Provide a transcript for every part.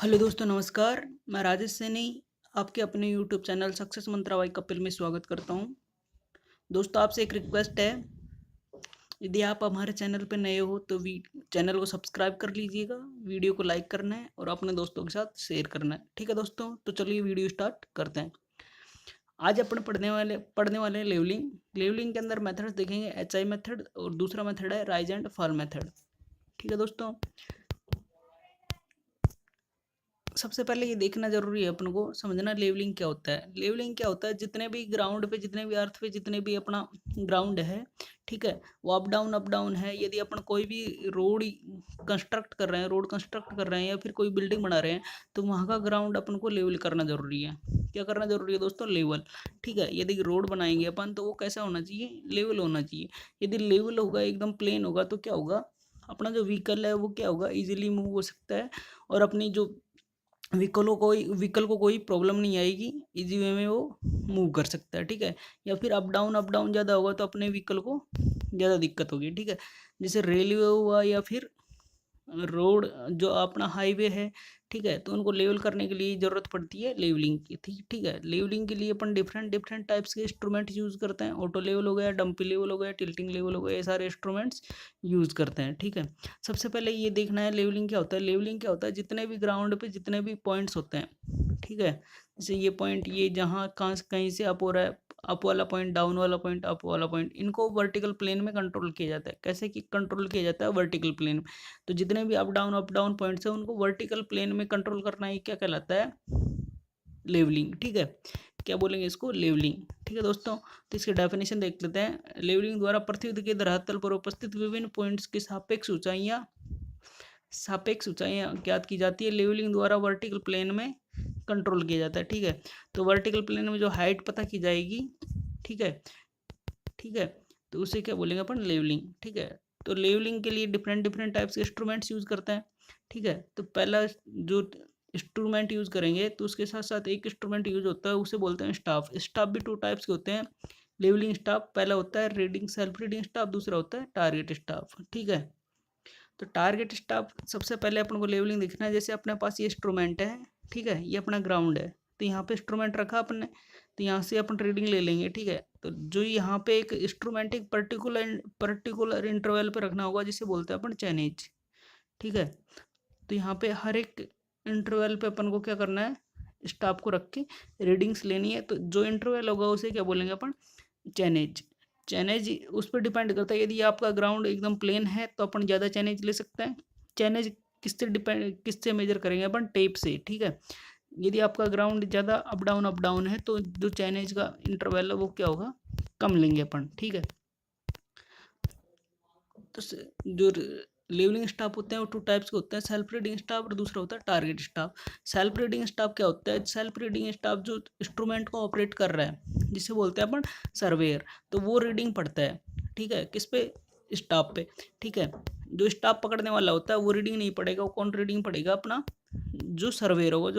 Hello दोस्तों, नमस्कार। मैं राजेश सैनी आपके अपने यूट्यूब चैनल सक्सेस मंत्रा बाय कपिल में स्वागत करता हूं। दोस्तों, आपसे एक रिक्वेस्ट है। यदि आप हमारे चैनल पर नए हो तो चैनल को सब्सक्राइब कर लीजिएगा, वीडियो को लाइक करना है और अपने दोस्तों के साथ शेयर करना है। ठीक है दोस्तों, तो चलिए वीडियो स्टार्ट करते हैं। आज अपन पढ़ने वाले लेवलिंग। लेवलिंग के अंदर मेथड्स देखेंगे, HI मेथड और दूसरा मेथड है राइज एंड फॉल मेथड। ठीक है दोस्तों, सबसे पहले ये देखना जरूरी है अपन को समझना लेवलिंग क्या होता है। लेवलिंग क्या होता है, जितने भी ग्राउंड पे, जितने भी अर्थ पे, जितने भी अपना ग्राउंड है, ठीक है, वो अप डाउन है। यदि अपन कोई भी रोड कंस्ट्रक्ट कर रहे हैं, या फिर कोई बिल्डिंग बना रहे हैं, तो वहाँ का ग्राउंड अपन को लेवल करना जरूरी है। क्या करना जरूरी है दोस्तों? लेवल। ठीक है, यदि रोड बनाएंगे अपन तो वो कैसा होना चाहिए? लेवल होना चाहिए। यदि लेवल होगा, एकदम प्लेन होगा, तो क्या होगा? अपना जो व्हीकल है वो क्या होगा? इजीली मूव हो सकता है और अपनी जो व्हीकल को कोई प्रॉब्लम नहीं आएगी, इजी वे में वो मूव कर सकता है। ठीक है, या फिर अप डाउन ज़्यादा होगा तो अपने व्हीकल को ज़्यादा दिक्कत होगी। ठीक है, जैसे रेलवे हुआ या फिर रोड जो अपना हाईवे है, ठीक है, तो उनको लेवल करने के लिए ज़रूरत पड़ती है लेवलिंग की। ठीक है, लेवलिंग के लिए अपन डिफरेंट डिफरेंट टाइप्स के इंस्ट्रूमेंट यूज़ करते हैं। ऑटो लेवल हो गया, डंपी लेवल हो गया, टिल्टिंग लेवल हो गया, ये सारे इंस्ट्रूमेंट्स यूज़ करते हैं। ठीक है, सबसे पहले ये देखना है लेवलिंग क्या होता है। लेवलिंग क्या होता है, जितने भी ग्राउंड पे जितने भी पॉइंट्स होते हैं, ठीक है, जैसे ये पॉइंट, ये जहाँ कहाँ कहीं से अप हो रहा है, अप वाला पॉइंट, डाउन वाला पॉइंट, अप वाला पॉइंट, इनको वर्टिकल प्लेन में कंट्रोल किया जाता है। कैसे कि कंट्रोल किया जाता है? Vertical plane. तो जितने भी अप डाउन पॉइंट्स हैं उनको वर्टिकल प्लेन में कंट्रोल करना ही क्या कहलाता है? लेवलिंग। ठीक है, क्या बोलेंगे इसको? लेवलिंग। ठीक है दोस्तों, तो इसकी डेफिनेशन देख लेते हैं। लेवलिंग द्वारा पृथ्वी के धरातल पर उपस्थित विभिन्न पॉइंट्स की सापेक्ष ऊंचाइयाँ ज्ञात की जाती है। लेवलिंग द्वारा वर्टिकल प्लेन में कंट्रोल किया जाता है। ठीक है, तो वर्टिकल प्लेन में जो हाइट पता की जाएगी, ठीक है, ठीक है, तो उसे क्या बोलेंगे अपन? लेवलिंग। ठीक है, तो लेवलिंग के लिए डिफरेंट डिफरेंट टाइप्स के इंस्ट्रूमेंट्स यूज़ करते हैं। ठीक है, तो पहला जो इंस्ट्रूमेंट यूज़ करेंगे तो उसके साथ साथ एक इंस्ट्रूमेंट यूज होता है, उसे बोलते हैं स्टाफ। स्टाफ भी टू टाइप्स के होते हैं लेवलिंग स्टाफ। पहला होता है रीडिंग सेल्फ रीडिंग स्टाफ, दूसरा होता है टारगेट स्टाफ। ठीक है, तो टारगेट स्टाफ सबसे पहले अपन को लेवलिंग देखना है। जैसे अपने पास ये इंस्ट्रूमेंट है, ठीक है, ये अपना ग्राउंड है, तो यहाँ पे इंस्ट्रूमेंट रखा अपन ने, तो यहाँ से अपन रीडिंग ले लेंगे। ठीक है, तो जो यहाँ पे एक इंस्ट्रूमेंट एक पर्टिकुलर इंटरवल पे रखना होगा, जिसे बोलते हैं अपन चैनेज। ठीक है, तो यहाँ पे हर एक इंटरवल पे अपन को क्या करना है? स्टाफ को रख के रीडिंग्स लेनी है। तो जो इंटरवल होगा उसे क्या बोलेंगे अपन? चैनेज। चैनेज उस पर डिपेंड करता है। यदि आपका ग्राउंड एकदम प्लेन है तो अपन ज़्यादा चैनेज ले सकते हैं। चैनेज किससे मेजर करेंगे अपन? टेप से। ठीक है, यदि आपका ग्राउंड ज़्यादा अप डाउन है तो जो चैनेज का इंटरवल है वो क्या होगा? कम लेंगे अपन। ठीक है, तो जो लेवलिंग स्टाफ होते हैं वो टू टाइप्स के होते हैं, सेल्फ रीडिंग स्टाफ और दूसरा होता है target staff. Self reading staff क्या होता है? सेल्फ रीडिंग स्टाफ जो इंस्ट्रूमेंट को ऑपरेट कर रहा है, जिसे बोलते हैं अपन सर्वेयर, तो वो रीडिंग पढ़ता है। ठीक है, किस पे? स्टाफ पे। ठीक है, जो स्टाफ पकड़ने वाला होता है वो रीडिंग नहीं पड़ेगा। वो कौन रीडिंग पड़ेगा? अपना जो सर्वेयर होगा,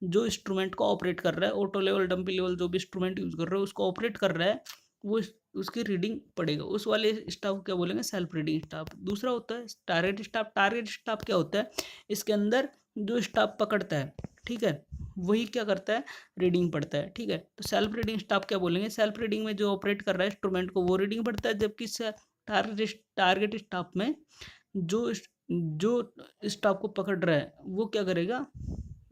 जो इंस्ट्रूमेंट को ऑपरेट कर रहा है, ऑटो लेवल, डंपी लेवल, जो भी इंस्ट्रूमेंट यूज कर रहे हो उसको ऑपरेट कर रहा है, वो उसकी रीडिंग पड़ेगा। उस वाले स्टाफ को क्या बोलेंगे? Self reading staff. दूसरा होता है टारगेट स्टाफ। टारगेट स्टाफ क्या होता है? इसके अंदर जो स्टाफ पकड़ता है, ठीक है, वही क्या करता है? रीडिंग पढ़ता है। ठीक है, तो सेल्फ रीडिंग स्टाफ क्या बोलेंगे? सेल्फ रीडिंग में जो ऑपरेट कर रहा है इंस्ट्रूमेंट को वो रीडिंग पढ़ता है, जबकि टारगेट स्टाफ में जो जो स्टाफ को पकड़ रहा है वो क्या करेगा?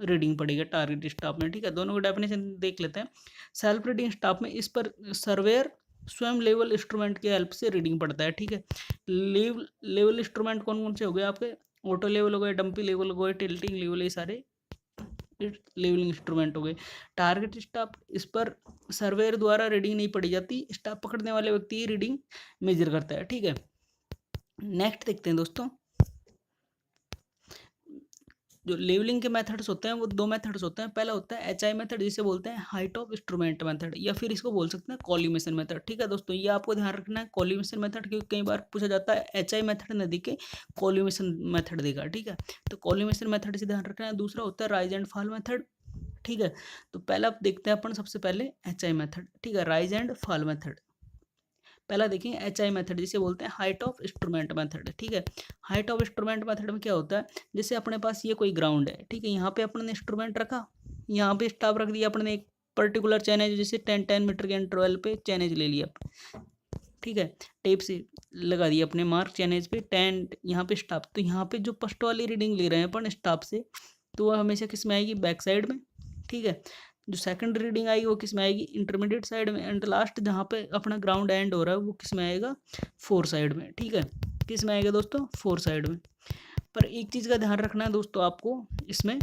रीडिंग पड़ेगा टारगेट स्टाफ में। ठीक है, दोनों को डेफिनेशन देख लेते हैं। सेल्फ रीडिंग स्टाफ में इस पर सर्वेयर स्वयं लेवल इंस्ट्रूमेंट की हेल्प से रीडिंग पढ़ता है। ठीक है, लेवल इंस्ट्रूमेंट कौन कौन से हो गए आपके? ऑटो लेवल हो गए, डंपी लेवल हो गए, टिल्टिंग लेवल, ये सारे लेवलिंग इंस्ट्रूमेंट हो गए। टारगेट स्टाफ, इस पर सर्वेयर द्वारा रीडिंग नहीं पढ़ी जाती, स्टाफ पकड़ने वाले व्यक्ति ही रीडिंग मेजर करता है। ठीक है, नेक्स्ट देखते हैं दोस्तों। जो लेवलिंग के मेथड्स होते हैं वो दो मेथड्स होते हैं। पहला होता है HI मेथड, जिसे बोलते हैं हाइट ऑफ इंस्ट्रूमेंट मेथड, या फिर इसको बोल सकते हैं कॉलिमेशन मेथड। ठीक है दोस्तों, ये आपको ध्यान रखना है कॉलिमेशन मेथड, क्योंकि कई बार पूछा जाता है HI मेथड न देके कॉलिमेशन मेथड देगा। ठीक है, तो कॉलिमेशन मेथड से ध्यान रखना है। दूसरा होता है राइज एंड फॉल मेथड। ठीक है, तो पहला देखते हैं अपन सबसे पहले HI मेथड। ठीक है, राइज एंड फॉल मेथड। पहला देखें HI मेथड, जिसे बोलते हैं हाइट ऑफ इंस्ट्रूमेंट मेथड, ठीक है। हाइट ऑफ इंस्ट्रूमेंट मेथड में क्या होता है, जैसे अपने पास ये कोई ग्राउंड है, ठीक है, यहाँ पे अपने इंस्ट्रूमेंट रखा, यहाँ पे स्टॉप रख दिया अपने, एक पर्टिकुलर चैनेज जैसे 10 मीटर के इंटरवल पे चैनेज ले लिया, ठीक है, टेप से लगा दिया अपने मार्क चैनेज पे 10, यहाँ पे स्टॉप। तो यहाँ पे जो फर्स्ट वाली रीडिंग ले रहे हैं अपन स्टॉप से, तो वह हमेशा किस में आएगी, बैक साइड में, ठीक है। जो सेकंड रीडिंग आएगी वो किस में आएगी, इंटरमीडिएट साइड में, एंड लास्ट जहाँ पे अपना ग्राउंड एंड हो रहा है वो किस में आएगा, 4 साइड में, ठीक है। किस में आएगा दोस्तों, 4 साइड में। पर एक चीज़ का ध्यान रखना है दोस्तों आपको इसमें,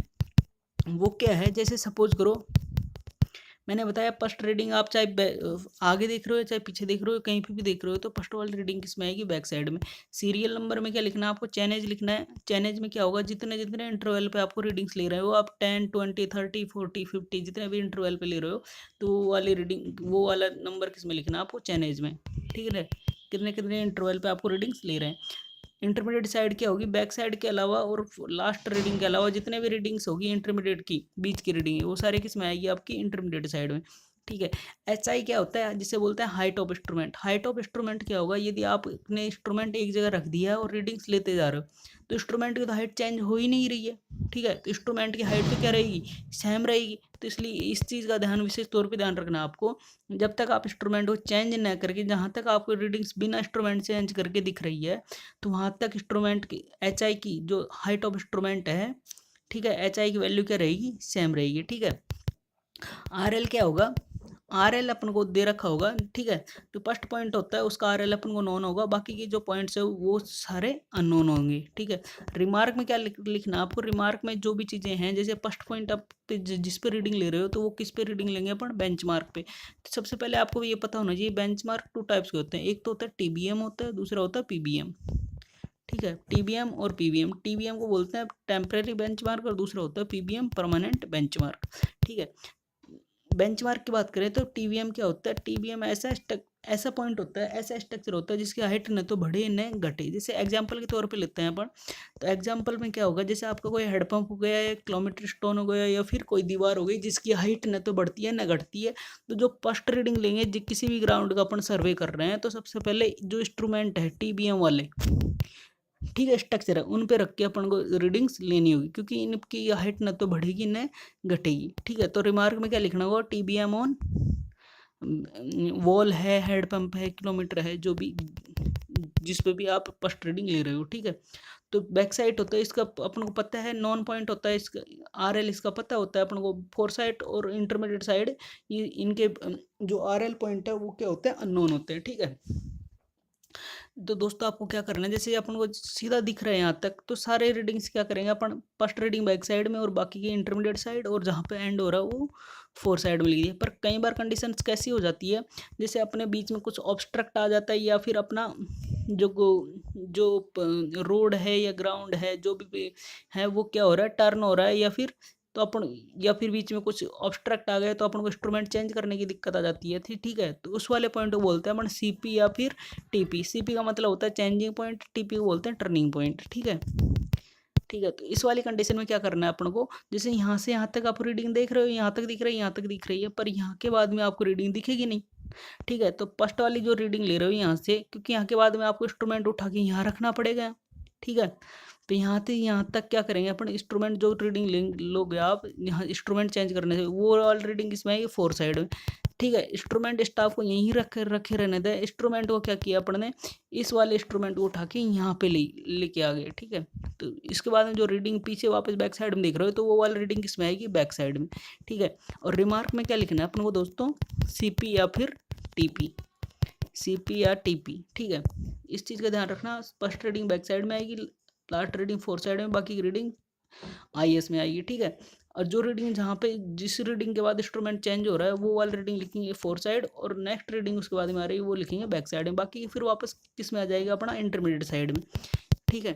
वो क्या है, जैसे सपोज करो मैंने बताया फर्स्ट रीडिंग आप चाहे आगे देख रहे हो चाहे पीछे देख रहे हो, कहीं पे भी देख रहे हो, तो फर्स्ट वाली रीडिंग किस में आएगी, बैक साइड में। सीरियल नंबर में क्या लिखना है आपको, चैनेज लिखना है। चैनेज में क्या होगा, जितने जितने इंटरवल पे आपको रीडिंग्स ले रहे हो आप, 10 20 30 40 50 जितने भी इंटरवल पे ले रहे हो, तो वो वाली रीडिंग, वो वाला नंबर किस में लिखना है आपको, चैनेज में, ठीक है। कितने कितने इंटरवल पे आपको रीडिंग्स ले रहे हैं। इंटरमीडिएट साइड क्या होगी, बैक साइड के अलावा और लास्ट रीडिंग के अलावा जितने भी रीडिंग्स होगी इंटरमीडिएट की, बीच की रीडिंग है, वो सारे किस में आएगी, आपकी इंटरमीडिएट साइड में, ठीक है। HI क्या होता है, जिसे बोलते हैं height of instrument. Height of instrument क्या होगा, यदि आप अपने इंस्ट्रूमेंट एक जगह रख दिया है और रीडिंग्स लेते जा रहे हो, तो इंस्ट्रूमेंट की तो हाइट चेंज हो ही नहीं रही है, ठीक है। तो इंस्ट्रूमेंट की हाइट तो क्या रहेगी, सेम रहेगी। तो इसलिए इस चीज़ का ध्यान विशेष तौर पे ध्यान रखना आपको, जब तक आप इंस्ट्रूमेंट को चेंज न करके, जहाँ तक आपको रीडिंग्स बिना इंस्ट्रूमेंट चेंज करके दिख रही है, तो वहाँ तक इंस्ट्रूमेंट की HI की जो हाइट ऑफ इंस्ट्रूमेंट है, ठीक है, HI की वैल्यू क्या रहेगी, सेम रहेगी, ठीक है। RL क्या होगा, RL अपन को दे रखा होगा, ठीक है। जो फर्स्ट पॉइंट होता है उसका RL अपन को नोन होगा, बाकी के जो पॉइंट्स है वो सारे अननोन होंगे, ठीक है। रिमार्क में क्या लिखना आपको, रिमार्क में जो भी चीज़ें हैं, जैसे फर्स्ट पॉइंट आप जिस पे रीडिंग ले रहे हो, तो वो किस पे रीडिंग लेंगे अपन, बेंचमार्क पे। तो सबसे पहले आपको ये पता होना चाहिए, बेंचमार्क 2 टाइप्स के होते हैं, एक तो होता है TBM होता है, दूसरा होता है PBM, ठीक है। TBM और PBM, TBM को बोलते हैं टेम्परेरी बेंचमार्क और दूसरा होता है PBM परमानेंट बेंचमार्क, ठीक है। बेंचमार्क की बात करें तो TBM क्या होता है, TBM ऐसा पॉइंट होता है, ऐसा स्ट्रक्चर होता है जिसकी हाइट न तो बढ़े न घटे। जैसे एग्जांपल के तौर पे लेते हैं अपन, तो एग्जांपल में क्या होगा, जैसे आपका कोई हेडपंप हो गया या किलोमीटर स्टोन हो गया या फिर कोई दीवार हो गई जिसकी हाइट न तो बढ़ती है न घटती है, तो जो फर्स्ट रीडिंग लेंगे किसी भी ग्राउंड का अपन सर्वे कर रहे हैं, तो सबसे पहले जो इंस्ट्रूमेंट है TBM वाले, ठीक है, स्ट्रक्चर है, उन पे रख के अपन को रीडिंग्स लेनी होगी, क्योंकि इनकी हाइट न तो बढ़ेगी न घटेगी, ठीक है। तो रिमार्क में क्या लिखना होगा, TBM ऑन वॉल है, हेड पंप है, किलोमीटर है, जो भी जिस पे भी आप फर्स्ट रीडिंग ले रहे हो, ठीक है। तो बैक साइड होता है इसका अपन को पता है, नॉन पॉइंट होता है इसका, RL इसका पता होता है अपन को, 4 साइड और इंटरमीडिएट साइड, ये इनके जो RL पॉइंट है वो क्या होते हैं, अननोन होते हैं, ठीक है। तो दोस्तों आपको क्या करना है, जैसे अपन को सीधा दिख रहा है यहाँ तक, तो सारे रीडिंग्स क्या करेंगे अपन, फर्स्ट रीडिंग बैक साइड में और बाकी की इंटरमीडिएट साइड, और जहाँ पे एंड हो रहा है वो 4 साइड में लिख दिया। पर कई बार कंडीशंस कैसी हो जाती है, जैसे अपने बीच में कुछ ऑब्स्ट्रक्ट आ जाता है, या फिर अपना जो रोड है या ग्राउंड है जो भी है वो क्या हो रहा है, टर्न हो रहा है, या फिर तो अपन, या फिर बीच में कुछ ऑब्स्ट्रक्ट आ गए तो अपन को इंस्ट्रूमेंट चेंज करने की दिक्कत आ जाती है, ठीक है। तो उस वाले पॉइंट को बोलते हैं अपन CP या फिर TP। CP का मतलब होता है चेंजिंग पॉइंट, TP को बोलते हैं टर्निंग पॉइंट, ठीक है, ठीक है। तो इस वाली कंडीशन में क्या करना है अपन को, जैसे यहाँ से यहाँ तक आप रीडिंग देख रहे हो, यहाँ तक दिख रही है, यहाँ तक दिख रही है, पर यहाँ के बाद में आपको रीडिंग दिखेगी नहीं, ठीक है। तो फर्स्ट वाली जो रीडिंग ले रहे हो यहाँ से, क्योंकि यहाँ के बाद में आपको इंस्ट्रूमेंट उठा के यहाँ रखना पड़ेगा, ठीक है। तो यहाँ से यहाँ तक क्या करेंगे अपन, इंस्ट्रूमेंट जो रीडिंग लोगे आप यहाँ इंस्ट्रूमेंट चेंज करने से, वो वाली रीडिंग इसमें आएगी 4 साइड में, ठीक है। इंस्ट्रूमेंट स्टाफ को यहीं रखे रहने दें। इंस्ट्रूमेंट को क्या किया अपन ने, इस वाले इंस्ट्रूमेंट को उठा के यहाँ पे लेके आ गए, ठीक है। तो इसके बाद में जो रीडिंग पीछे वापस बैक साइड में देख रहे हो, तो वो वाली रीडिंग किसमें आएगी, बैक साइड में, ठीक है। और रिमार्क में क्या लिखना है अपन को दोस्तों, CP या फिर TP, CP या TP, ठीक है। इस चीज़ का ध्यान रखना, फर्स्ट रीडिंग बैक साइड में आएगी, लास्ट रीडिंग 4 साइड में, बाकी की रीडिंग IS में आएगी, ठीक है। और जो रीडिंग जहाँ पे जिस रीडिंग के बाद इंस्ट्रूमेंट चेंज हो रहा है वो वाली रीडिंग लिखेंगे 4 साइड, और नेक्स्ट रीडिंग उसके बाद में आ रही है वो लिखेंगे बैक साइड में, बाकी फिर वापस किस में आ जाएगा अपना, इंटरमीडिएट साइड में, ठीक है।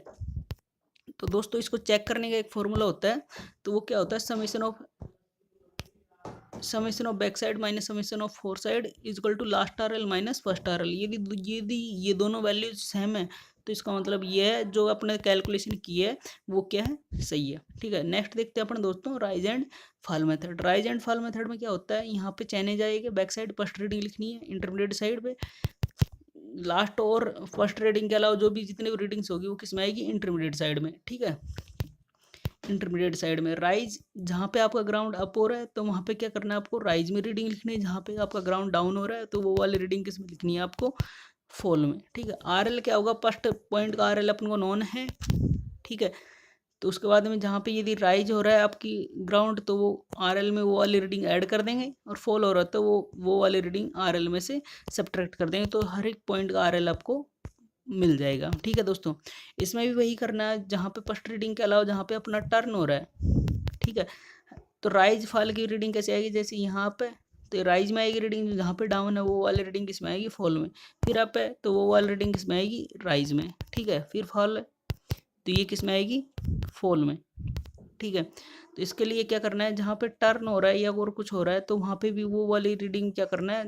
तो दोस्तों इसको चेक करने का एक फॉर्मूला होता है, तो वो क्या होता है, summation of back side minus summation of 4 side is equal to last RL minus first RL। यदि ये दोनों वैल्यूज सेम है, तो इसका मतलब ये है जो अपने कैलकुलेशन की है वो क्या है, सही है, ठीक है। नेक्स्ट देखते हैं अपन दोस्तों, rise and fall method. Rise and fall method में क्या होता है, यहाँ पे चेनेज आएगा, बैक साइड फर्स्ट रीडिंग लिखनी है, इंटरमीडिएट साइड पे लास्ट और फर्स्ट रीडिंग के अलावा जो भी जितनी भी रीडिंग्स होगी वो किस में आएगी, इंटरमीडिएट साइड में। ठीक है, इंटरमीडिएट साइड में राइज, जहाँ पे आपका ग्राउंड अप हो रहा है तो वहाँ पे क्या करना है आपको, राइज में रीडिंग लिखनी है। जहाँ पे आपका ग्राउंड डाउन हो रहा है तो वो वाली रीडिंग किस में लिखनी है आपको, फॉल में। ठीक है, आरएल क्या होगा, फर्स्ट पॉइंट का आरएल अपन को नॉन है। ठीक है, तो उसके बाद में जहाँ पे यदि राइज हो रहा है आपकी ग्राउंड तो वो आरएल में वो वाली रीडिंग ऐड कर देंगे, और फॉल हो रहा है तो वो वाली रीडिंग आरएल में से सब्ट्रैक्ट कर देंगे, तो हर एक पॉइंट का आरएल आपको मिल जाएगा। ठीक है दोस्तों, इसमें भी वही करना है, जहाँ पे फर्स्ट रीडिंग के अलावा जहाँ पे अपना टर्न हो रहा है। ठीक है, तो राइज फॉल की रीडिंग कैसे आएगी, जैसे यहाँ पे तो राइज में आएगी रीडिंग, जहाँ पे डाउन है वो वाली रीडिंग किस में आएगी, फॉल में। फिर अप है तो वो वाली रीडिंग किस में आएगी, राइज में। ठीक है, फिर फॉल है तो ये किस में आएगी, फॉल में। ठीक है, तो इसके लिए क्या करना है, जहाँ पे टर्न हो रहा है या और कुछ हो रहा है तो वहाँ पे भी वो वाली रीडिंग क्या करना है,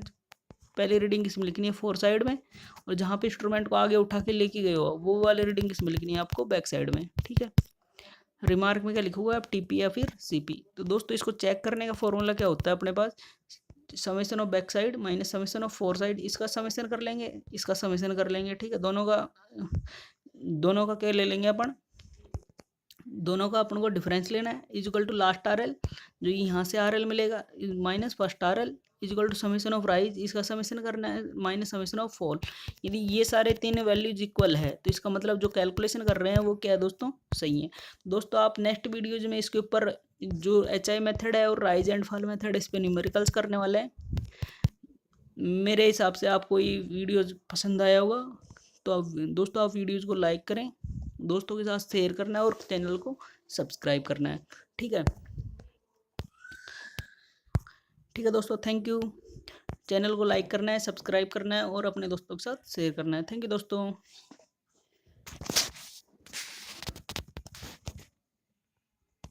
पहली रीडिंग किस में लिखनी है, फोर साइड में, और जहाँ पे इंस्ट्रूमेंट को आगे उठा के लेके गए हो वो वाली रीडिंग किस में लिखनी है आपको, बैक साइड में। ठीक है, रिमार्क में क्या लिखोगे आप, टीपी या फिर सीपी। तो दोस्तों इसको चेक करने का फॉर्मूला क्या होता है अपने पास, summation of back side minus summation of fore side, इसका समेशन कर लेंगे, इसका समेशन कर लेंगे। ठीक है, दोनों का क्या ले लेंगे अपन, दोनों का अपन को डिफरेंस लेना है, equal to last R L, जो यहाँ से आर एल मिलेगा minus first R L, equal to summation of rise, इसका समेशन करना है माइनस समेशन ऑफ फॉल। यदि ये सारे तीन वैल्यूज इक्वल है तो इसका मतलब जो कैलकुलेशन कर रहे हैं वो क्या है दोस्तों, सही है। दोस्तों आप नेक्स्ट वीडियोज में इसके ऊपर जो HI मेथड है और राइज एंड फॉल मेथड, इस पर न्यूमेरिकल्स करने वाले हैं। मेरे हिसाब से आपको ये वीडियोज पसंद आया होगा, तो आप दोस्तों आप वीडियोज़ को लाइक करें, दोस्तों के साथ शेयर करना है और चैनल को सब्सक्राइब करना है। ठीक है, ठीक है दोस्तों, थैंक यू। चैनल को लाइक करना है, सब्सक्राइब करना है और अपने दोस्तों के साथ शेयर करना है। थैंक यू दोस्तों।